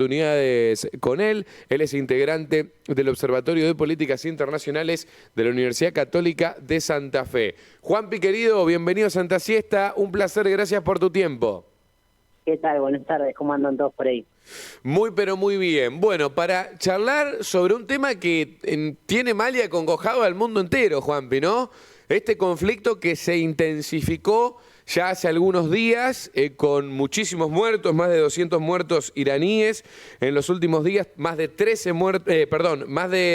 Oportunidades con él. Él es integrante del Observatorio de Políticas Internacionales de la Universidad Católica de Santa Fe. Juanpi, querido, bienvenido a Santa Siesta. Un placer, gracias por tu tiempo. ¿Qué tal? Buenas tardes, ¿cómo andan todos por ahí? Muy, pero muy bien. Bueno, para charlar sobre un tema que tiene mal y acongojado al mundo entero, Juanpi, ¿no? Este conflicto que se intensificó ya hace algunos días con muchísimos muertos, más de 200 muertos iraníes en los últimos días, más de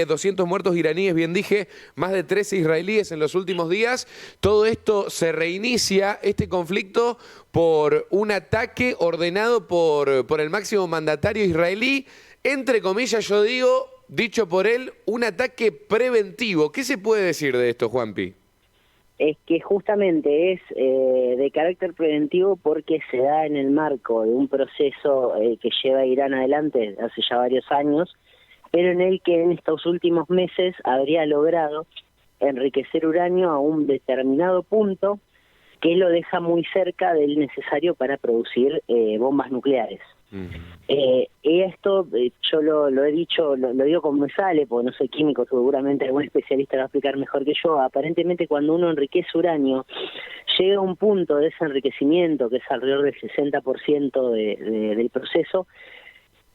200 muertos iraníes, bien dije, más de 13 israelíes en los últimos días. Todo esto se reinicia, este conflicto, por un ataque ordenado por el máximo mandatario israelí, entre comillas yo digo, dicho por él, un ataque preventivo. ¿Qué se puede decir de esto, Juanpi? Es que justamente es de carácter preventivo porque se da en el marco de un proceso que lleva Irán adelante hace ya varios años, pero en el que en estos últimos meses habría logrado enriquecer uranio a un determinado punto que lo deja muy cerca del necesario para producir bombas nucleares. Y esto yo lo he dicho, lo digo como me sale, porque no soy químico, seguramente algún especialista lo va a explicar mejor que yo. Aparentemente cuando uno enriquece uranio, llega a un punto de ese enriquecimiento, que es alrededor del 60% del proceso,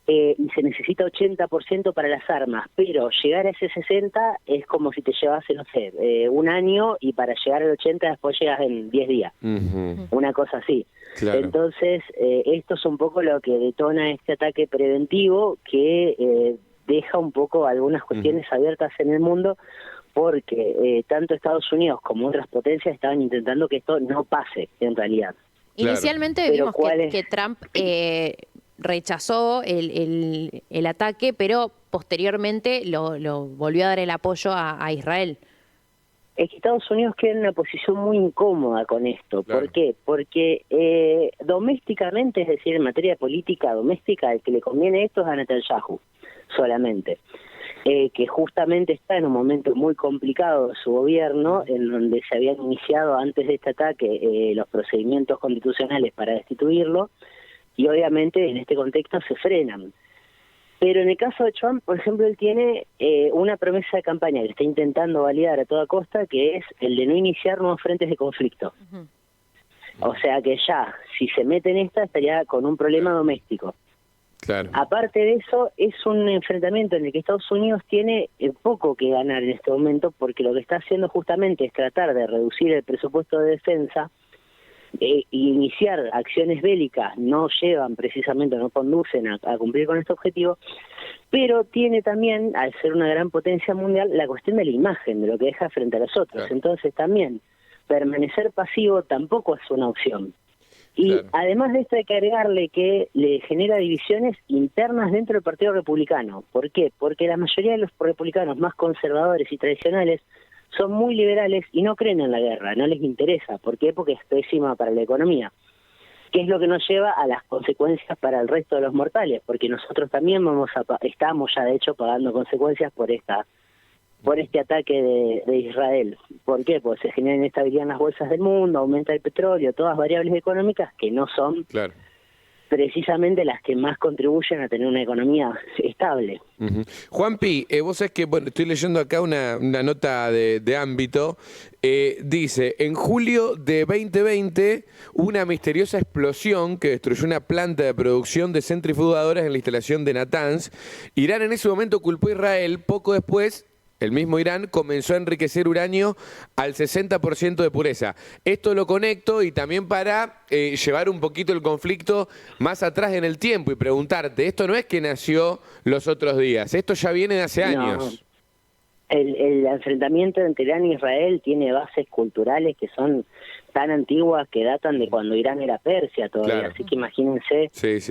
y se necesita 80% para las armas, pero llegar a ese 60 es como si te llevase, no sé, un año, y para llegar al 80 después llegas en 10 días, una cosa así. Claro. Entonces, esto es un poco lo que detona este ataque preventivo que deja un poco algunas cuestiones abiertas en el mundo, porque tanto Estados Unidos como otras potencias estaban intentando que esto no pase en realidad. Inicialmente vimos que Trump rechazó el ataque, pero posteriormente lo volvió a dar el apoyo a Israel. Es que Estados Unidos queda en una posición muy incómoda con esto. Claro. ¿Por qué? Porque domésticamente, es decir, en materia de política doméstica, el que le conviene esto es a Netanyahu solamente. Que justamente está en un momento muy complicado de su gobierno, en donde se habían iniciado antes de este ataque los procedimientos constitucionales para destituirlo, y obviamente en este contexto se frenan. Pero en el caso de Trump, por ejemplo, él tiene una promesa de campaña que está intentando validar a toda costa, que es el de no iniciar nuevos frentes de conflicto. O sea que ya, si se mete en esta, estaría con un problema doméstico. Claro. Aparte de eso, es un enfrentamiento en el que Estados Unidos tiene poco que ganar en este momento, porque lo que está haciendo justamente es tratar de reducir el presupuesto de defensa, y iniciar acciones bélicas no llevan precisamente, no conducen a cumplir con este objetivo, pero tiene también, al ser una gran potencia mundial, la cuestión de la imagen, de lo que deja frente a los otros. Claro. Entonces también, permanecer pasivo tampoco es una opción. Y claro, además de esto hay que agregarle que le genera divisiones internas dentro del Partido Republicano. ¿Por qué? Porque la mayoría de los republicanos más conservadores y tradicionales son muy liberales y no creen en la guerra, no les interesa. ¿Por qué? Porque es pésima para la economía. ¿Qué es lo que nos lleva a las consecuencias para el resto de los mortales? Porque nosotros también estamos ya de hecho pagando consecuencias por este ataque de Israel. ¿Por qué? Porque se genera inestabilidad en las bolsas del mundo, aumenta el petróleo, todas variables económicas que no son precisamente las que más contribuyen a tener una economía estable. Juanpi, vos sabés que, bueno, estoy leyendo acá una nota de ámbito, dice, en julio de 2020 hubo una misteriosa explosión que destruyó una planta de producción de centrifugadoras en la instalación de Natanz. Irán en ese momento culpó a Israel. Poco después, el mismo Irán comenzó a enriquecer uranio al 60% de pureza. Esto lo conecto y también para llevar un poquito el conflicto más atrás en el tiempo y preguntarte, esto no es que nació los otros días, esto ya viene de hace años. El enfrentamiento entre Irán e Israel tiene bases culturales que son tan antiguas que datan de cuando Irán era Persia todavía, claro. Así que imagínense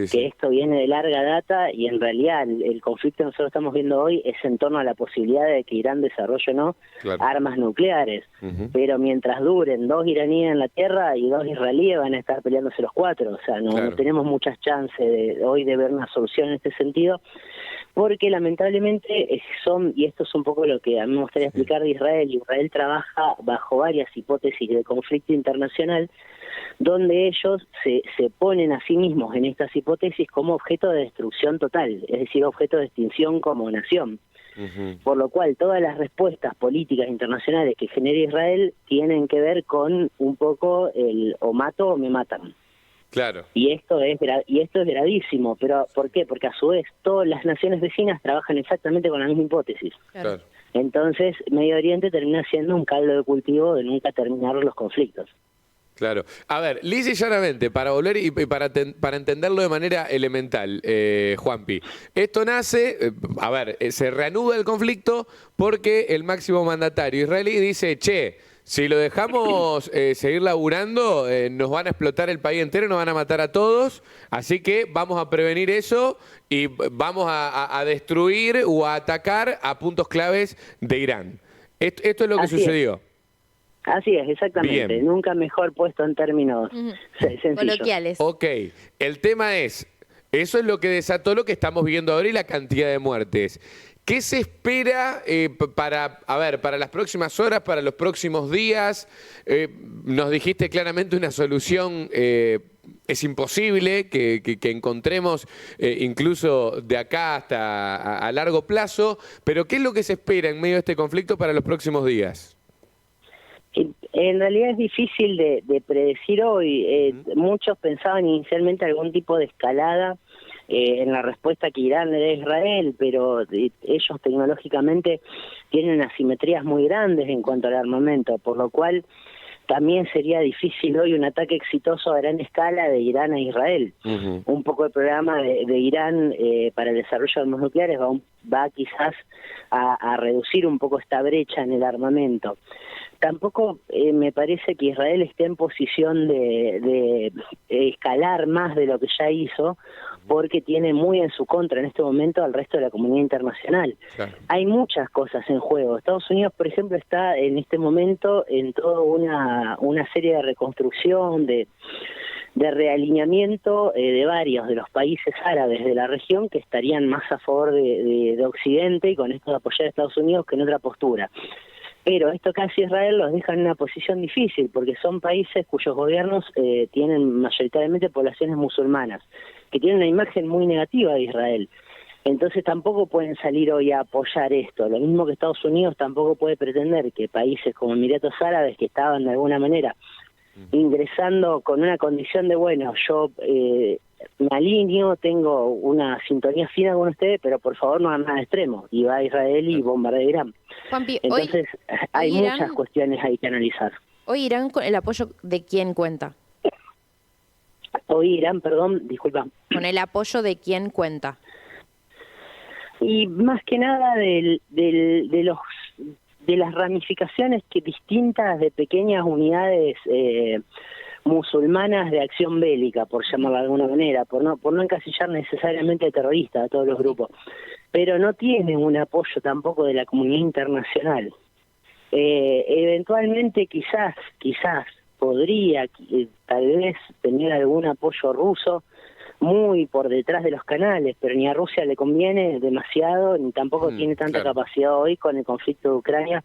que esto viene de larga data, y en realidad el conflicto que nosotros estamos viendo hoy es en torno a la posibilidad de que Irán desarrolle o no armas nucleares, pero mientras duren 2 iraníes en la tierra y 2 israelíes van a estar peleándose los 4, o sea, no tenemos muchas chances hoy de ver una solución en este sentido, porque lamentablemente y esto es un poco lo que a mí me gustaría explicar de Israel. Israel trabaja bajo varias hipótesis de conflicto internacional internacional, donde ellos se ponen a sí mismos en estas hipótesis como objeto de destrucción total, es decir, objeto de extinción como nación. Por lo cual todas las respuestas políticas internacionales que genera Israel tienen que ver con un poco el o mato o me matan. Claro. Y esto es gravísimo, pero ¿por qué? Porque a su vez todas las naciones vecinas trabajan exactamente con la misma hipótesis. Claro. Entonces Medio Oriente termina siendo un caldo de cultivo de nunca terminar los conflictos. Claro. A ver, lisa y llanamente, para volver y para entenderlo de manera elemental, Juanpi. Esto nace, se reanuda el conflicto porque el máximo mandatario israelí dice, che, si lo dejamos seguir laburando, nos van a explotar el país entero, nos van a matar a todos, así que vamos a prevenir eso y vamos a destruir o a atacar a puntos claves de Irán. Esto es lo que sucedió. Así es, exactamente. Bien. Nunca mejor puesto en términos sencillos. Coloquiales. Ok, el tema es, eso es lo que desató lo que estamos viendo ahora y la cantidad de muertes. ¿Qué se espera para las próximas horas, para los próximos días? Nos dijiste claramente una solución es imposible que encontremos incluso de acá hasta a largo plazo, pero ¿qué es lo que se espera en medio de este conflicto para los próximos días? En realidad es difícil de predecir hoy. Muchos pensaban inicialmente algún tipo de escalada en la respuesta que Irán le da a Israel, pero ellos tecnológicamente tienen asimetrías muy grandes en cuanto al armamento, por lo cual también sería difícil hoy un ataque exitoso a gran escala de Irán a Israel. Un poco el programa de Irán para el desarrollo de armas nucleares va quizás a reducir un poco esta brecha en el armamento. Tampoco me parece que Israel esté en posición de escalar más de lo que ya hizo, porque tiene muy en su contra en este momento al resto de la comunidad internacional. Claro. Hay muchas cosas en juego. Estados Unidos, por ejemplo, está en este momento en toda una serie de reconstrucción, de realineamiento de varios de los países árabes de la región que estarían más a favor de Occidente y con esto de apoyar a Estados Unidos que en otra postura. Pero esto casi Israel los deja en una posición difícil, porque son países cuyos gobiernos tienen mayoritariamente poblaciones musulmanas, que tienen una imagen muy negativa de Israel. Entonces tampoco pueden salir hoy a apoyar esto. Lo mismo que Estados Unidos tampoco puede pretender que países como Emiratos Árabes, que estaban de alguna manera ingresando con una condición de, bueno, yo me alineo, tengo una sintonía fina con ustedes, pero por favor no hagan nada extremo. Y va a Israel y bombardea Irán. Juanpi, entonces hay hoy muchas cuestiones ahí que analizar. Hoy Irán, con el apoyo de quién cuenta. Hoy Irán, perdón, disculpa. Con el apoyo de quién cuenta. Y más que nada de las ramificaciones que distintas de pequeñas unidades musulmanas de acción bélica, por llamarlo de alguna manera, por no encasillar necesariamente terrorista a todos los grupos, pero no tienen un apoyo tampoco de la comunidad internacional. Eventualmente quizás podría tal vez tener algún apoyo ruso muy por detrás de los canales, pero ni a Rusia le conviene demasiado, ni tampoco tiene tanta capacidad hoy con el conflicto de Ucrania,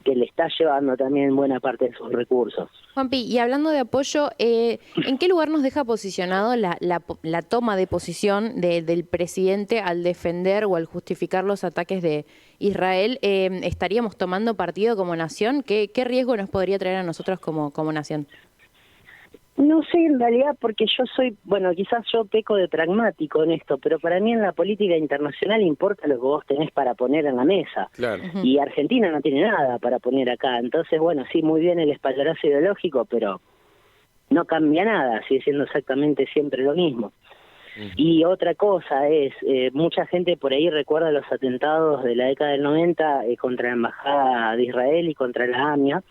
que le está llevando también buena parte de sus recursos. Juanpi, y hablando de apoyo, ¿en qué lugar nos deja posicionado la toma de posición del presidente al defender o al justificar los ataques de Israel? ¿Estaríamos tomando partido como nación? ¿Qué riesgo nos podría traer a nosotros como nación? No sé, en realidad, porque yo soy, bueno, quizás yo peco de pragmático en esto, pero para mí en la política internacional importa lo que vos tenés para poner en la mesa. Claro. Y Argentina no tiene nada para poner acá. Entonces, bueno, sí, muy bien el espaldarazo ideológico, pero no cambia nada, sigue siendo exactamente siempre lo mismo. Y otra cosa es, mucha gente por ahí recuerda los atentados de la década del 90 contra la Embajada de Israel y contra la AMIA,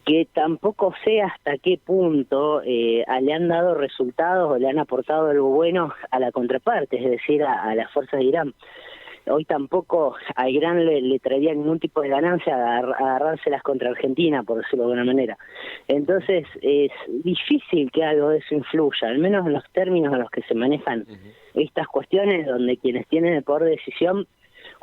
que tampoco sé hasta qué punto le han dado resultados o le han aportado algo bueno a la contraparte, es decir, a las fuerzas de Irán. Hoy tampoco a Irán le traería ningún tipo de ganancia agarrárselas contra Argentina, por decirlo de alguna manera. Entonces es difícil que algo de eso influya, al menos en los términos en los que se manejan estas cuestiones, donde quienes tienen el poder de decisión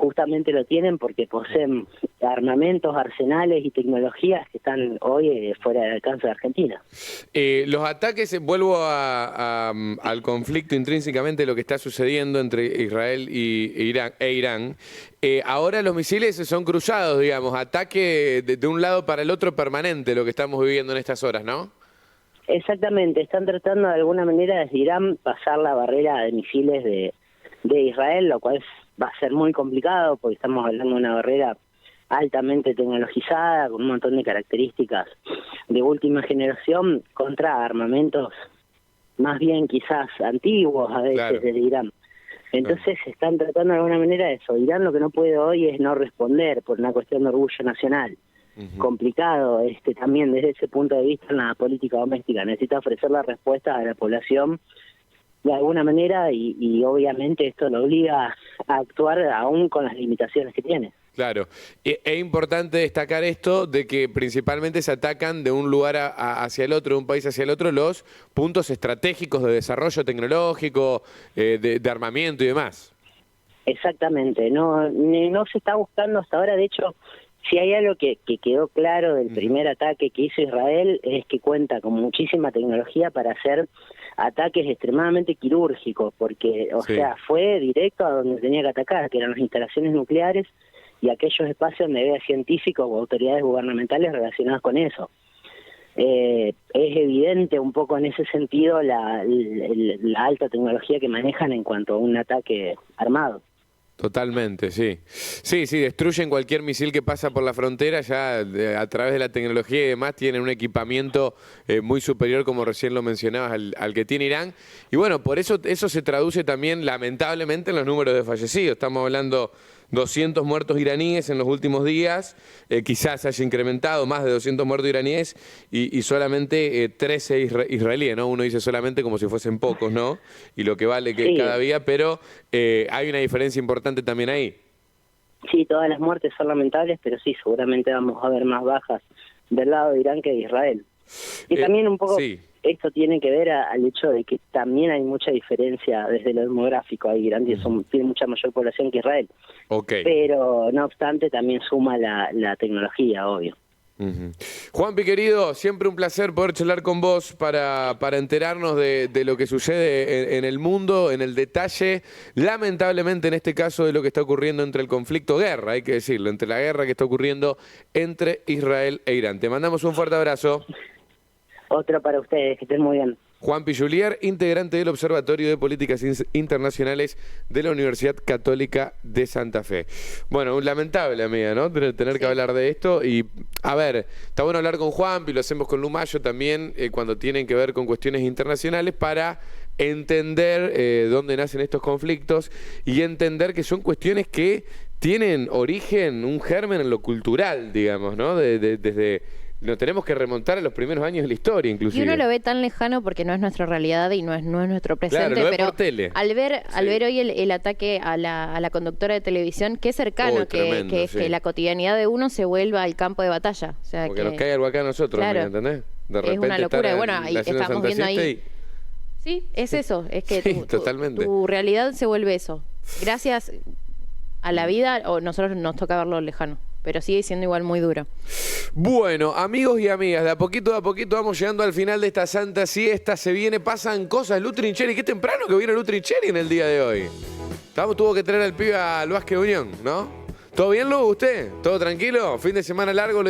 justamente lo tienen porque poseen armamentos, arsenales y tecnologías que están hoy fuera del alcance de Argentina. Los ataques, vuelvo al conflicto intrínsecamente, lo que está sucediendo entre Israel y Irán. Ahora los misiles son cruzados, digamos, ataque de un lado para el otro permanente, lo que estamos viviendo en estas horas, ¿no? Exactamente, están tratando de alguna manera desde Irán pasar la barrera de misiles de Israel, lo cual va a ser muy complicado porque estamos hablando de una barrera altamente tecnologizada, con un montón de características de última generación contra armamentos más bien quizás antiguos a veces Claro. desde Irán. Entonces están tratando de alguna manera eso. Irán lo que no puede hoy es no responder por una cuestión de orgullo nacional. Complicado también desde ese punto de vista en la política doméstica. Necesita ofrecer la respuesta a la población de alguna manera y obviamente esto lo obliga a actuar aún con las limitaciones que tiene. Claro. Es importante destacar esto de que principalmente se atacan de un lugar hacia el otro, de un país hacia el otro, los puntos estratégicos de desarrollo tecnológico, de armamento y demás. Exactamente, no se está buscando hasta ahora, de hecho, si hay algo que quedó claro del primer ataque que hizo Israel es que cuenta con muchísima tecnología para hacer ataques extremadamente quirúrgicos, porque, o sea, fue directo a donde tenía que atacar, que eran las instalaciones nucleares y aquellos espacios donde había científicos o autoridades gubernamentales relacionadas con eso. Es evidente un poco en ese sentido la alta tecnología que manejan en cuanto a un ataque armado. Totalmente, sí. Sí, destruyen cualquier misil que pasa por la frontera, ya a través de la tecnología y demás tienen un equipamiento muy superior, como recién lo mencionabas, al que tiene Irán. Y bueno, por eso se traduce también lamentablemente en los números de fallecidos. Estamos hablando 200 muertos iraníes en los últimos días, quizás haya incrementado más de 200 muertos iraníes y solamente 13 israelíes, ¿no? Uno dice solamente como si fuesen pocos, ¿no? Y lo que vale que cada día, pero hay una diferencia importante también ahí. Sí, todas las muertes son lamentables, pero sí, seguramente vamos a ver más bajas del lado de Irán que de Israel. Y también un poco esto tiene que ver al hecho de que también hay mucha diferencia desde lo demográfico. Ahí Irán tiene mucha mayor población que Israel. Pero no obstante también suma la tecnología, obvio. Juanpi, querido, siempre un placer poder charlar con vos para enterarnos de lo que sucede en el mundo, en el detalle, lamentablemente en este caso de lo que está ocurriendo entre el conflicto, guerra, hay que decirlo, entre la guerra que está ocurriendo entre Israel e Irán. Te mandamos un fuerte abrazo. Otro para ustedes, que estén muy bien. Juanpi Julier, integrante del Observatorio de Políticas Internacionales de la Universidad Católica de Santa Fe. Bueno, lamentable, amiga, ¿no? Tener que hablar de esto. Y, a ver, está bueno hablar con Juanpi, lo hacemos con Lumayo también, cuando tienen que ver con cuestiones internacionales, para entender dónde nacen estos conflictos y entender que son cuestiones que tienen origen, un germen en lo cultural, digamos, ¿no? Desde... Nos tenemos que remontar a los primeros años de la historia, inclusive. Y uno lo ve tan lejano porque no es nuestra realidad y no es nuestro presente. Claro, lo ve pero por tele. Al ver hoy el ataque a la conductora de televisión, qué cercano tremendo, que es que la cotidianidad de uno se vuelva al campo de batalla. O sea, porque nos cae algo acá a nosotros, claro, ¿entendés? De repente es una locura. Bueno, ahí naciendo en estamos Santa viendo ahí. Siesta Sí, es eso. Es que totalmente. Tu realidad se vuelve eso. Gracias a la vida, o nosotros nos toca verlo lejano. Pero sigue siendo igual muy duro. Bueno, amigos y amigas, de a poquito vamos llegando al final de esta santa siesta. Se viene, pasan cosas. Lu Trincheri, qué temprano que viene Lu Trincheri en el día de hoy. Tuvo que traer al pibe al Vázquez Unión, ¿no? ¿Todo bien, Lu? ¿Usted? ¿Todo tranquilo? ¿Fin de semana largo? ¿Lo